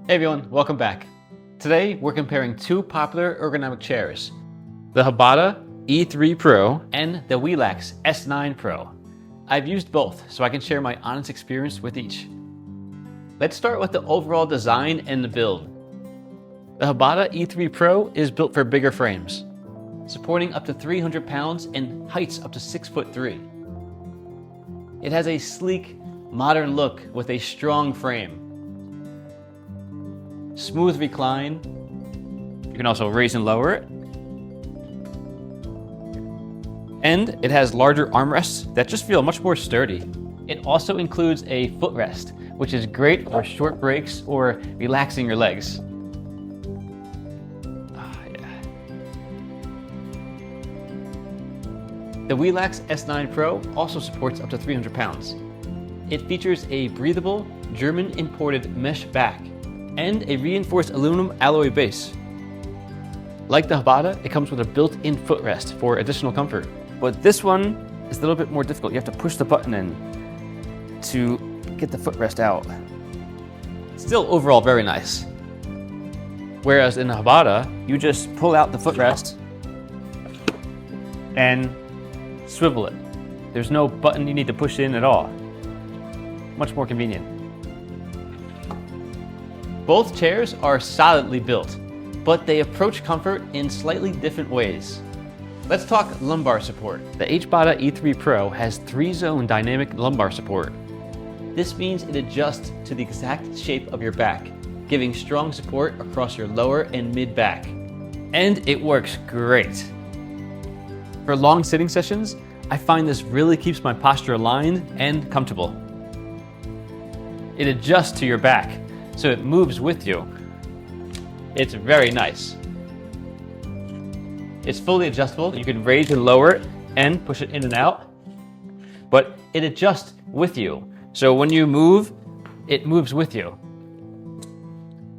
Hey everyone, welcome back. Today we're comparing two popular ergonomic chairs, the Hbada E3 Pro and the Relax S9 Pro. I've used both, so I can share my honest experience with each. Let's start with the overall design and the build. The Hbada E3 Pro is built for bigger frames, supporting up to 300 pounds and heights up to 6'3". It has a sleek, modern look with a strong frame. Smooth recline. You can also raise and lower it. And it has larger armrests that just feel much more sturdy. It also includes a footrest, which is great for short breaks or relaxing your legs. The Relax S9 Pro also supports up to 300 pounds. It features a breathable, German imported mesh back and a reinforced aluminum alloy base. Like the Hbada, it comes with a built-in footrest for additional comfort. But this one is a little bit more difficult. You have to push the button in to get the footrest out. Still overall very nice. Whereas in the Hbada, you just pull out the footrest and swivel it. There's no button you need to push in at all. Much more convenient. Both chairs are solidly built, but they approach comfort in slightly different ways. Let's talk lumbar support. The Hbada E3 Pro has 3-zone dynamic lumbar support. This means it adjusts to the exact shape of your back, giving strong support across your lower and mid back. And it works great. For long sitting sessions, I find this really keeps my posture aligned and comfortable. It adjusts to your back, so it moves with you. It's very nice. It's fully adjustable. You can raise and lower it and push it in and out, but it adjusts with you. So when you move, it moves with you.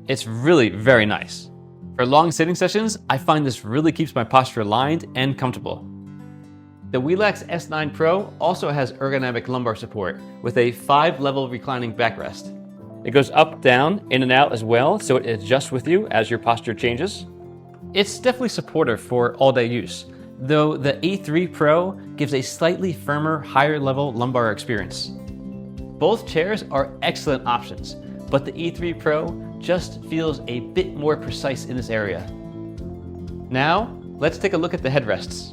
It's really very nice. For long sitting sessions, I find this really keeps my posture aligned and comfortable. The Relax S9 Pro also has ergonomic lumbar support with a 5-level reclining backrest. It goes up, down, in and out as well, so it adjusts with you as your posture changes. It's definitely supportive for all-day use, though the E3 Pro gives a slightly firmer, higher-level lumbar experience. Both chairs are excellent options, but the E3 Pro just feels a bit more precise in this area. Now, let's take a look at the headrests.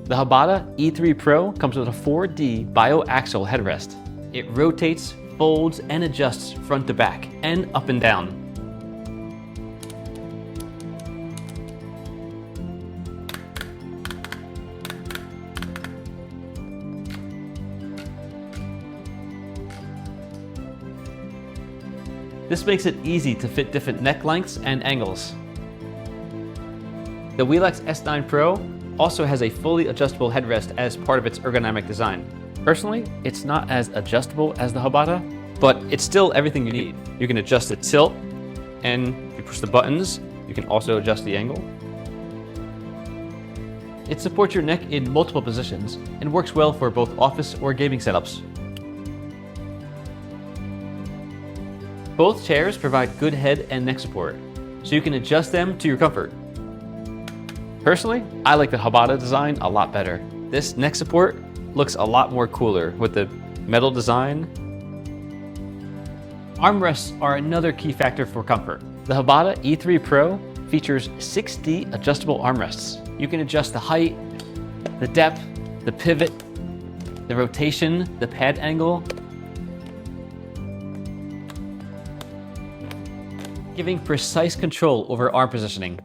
The Hbada E3 Pro comes with a 4D bioaxial headrest. It rotates, folds, and adjusts front to back and up and down. This makes it easy to fit different neck lengths and angles. The Relax S9 Pro also has a fully adjustable headrest as part of its ergonomic design. Personally, it's not as adjustable as the Hbada, but it's still everything you need. You can adjust the tilt, and if you push the buttons, you can also adjust the angle. It supports your neck in multiple positions and works well for both office or gaming setups. Both chairs provide good head and neck support, so you can adjust them to your comfort. Personally, I like the Hbada design a lot better. This neck support looks a lot more cooler with the metal design. Armrests are another key factor for comfort. The Hbada E3 Pro features 6D adjustable armrests. You can adjust the height, the depth, the pivot, the rotation, the pad angle, giving precise control over arm positioning.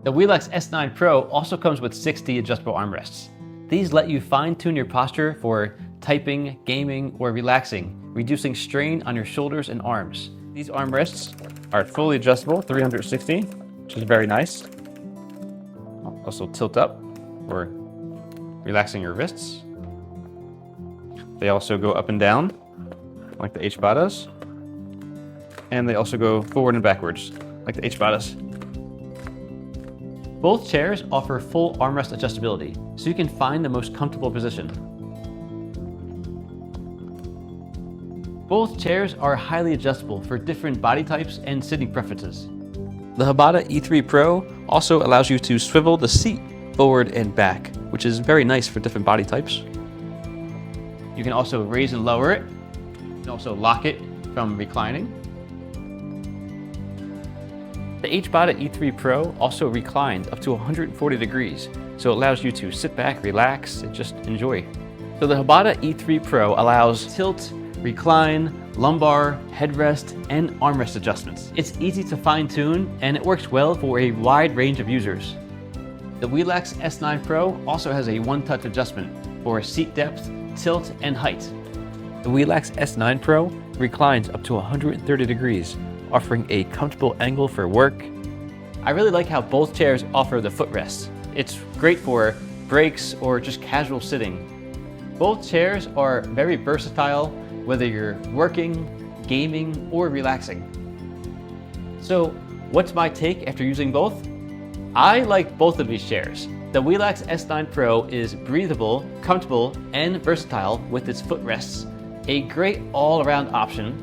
The Relax S9 Pro also comes with 6D adjustable armrests. These let you fine-tune your posture for typing, gaming, or relaxing, reducing strain on your shoulders and arms. These armrests are fully adjustable, 360, which is very nice. Also tilt up for relaxing your wrists. They also go up and down, like the Hbadas. And they also go forward and backwards, like the Hbadas. Both chairs offer full armrest adjustability, so you can find the most comfortable position. Both chairs are highly adjustable for different body types and sitting preferences. The Hbada E3 Pro also allows you to swivel the seat forward and back, which is very nice for different body types. You can also raise and lower it. You can also lock it from reclining. The Hbada E3 Pro also reclines up to 140 degrees, so it allows you to sit back, relax, and just enjoy. So the Hbada E3 Pro allows tilt, recline, lumbar, headrest, and armrest adjustments. It's easy to fine-tune, and it works well for a wide range of users. The Relax S9 Pro also has a one-touch adjustment for seat depth, tilt, and height. The Relax S9 Pro reclines up to 130 degrees, offering a comfortable angle for work. I really like how both chairs offer the footrest. It's great for breaks or just casual sitting. Both chairs are very versatile, whether you're working, gaming, or relaxing. So, what's my take after using both? I like both of these chairs. The Relax S9 Pro is breathable, comfortable, and versatile with its footrests, a great all-around option.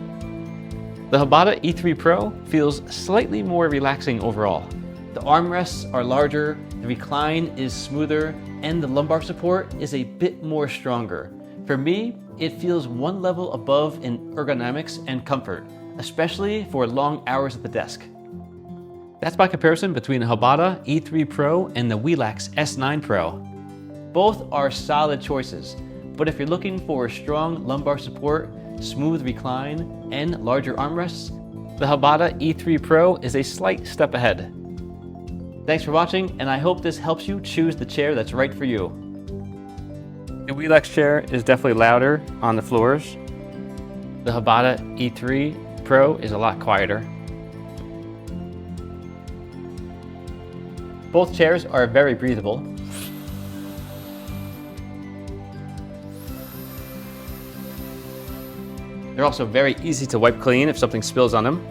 The Hbada E3 Pro feels slightly more relaxing overall. The armrests are larger, the recline is smoother, and the lumbar support is a bit more stronger. For me, it feels one level above in ergonomics and comfort, especially for long hours at the desk. That's my comparison between the Hbada E3 Pro and the Relax S9 Pro. Both are solid choices, but if you're looking for strong lumbar support, smooth recline, and larger armrests, the Hbada E3 Pro is a slight step ahead. Thanks for watching, and I hope this helps you choose the chair that's right for you. The Relax chair is definitely louder on the floors. The Hbada E3 Pro is a lot quieter. Both chairs are very breathable. They're also very easy to wipe clean if something spills on them.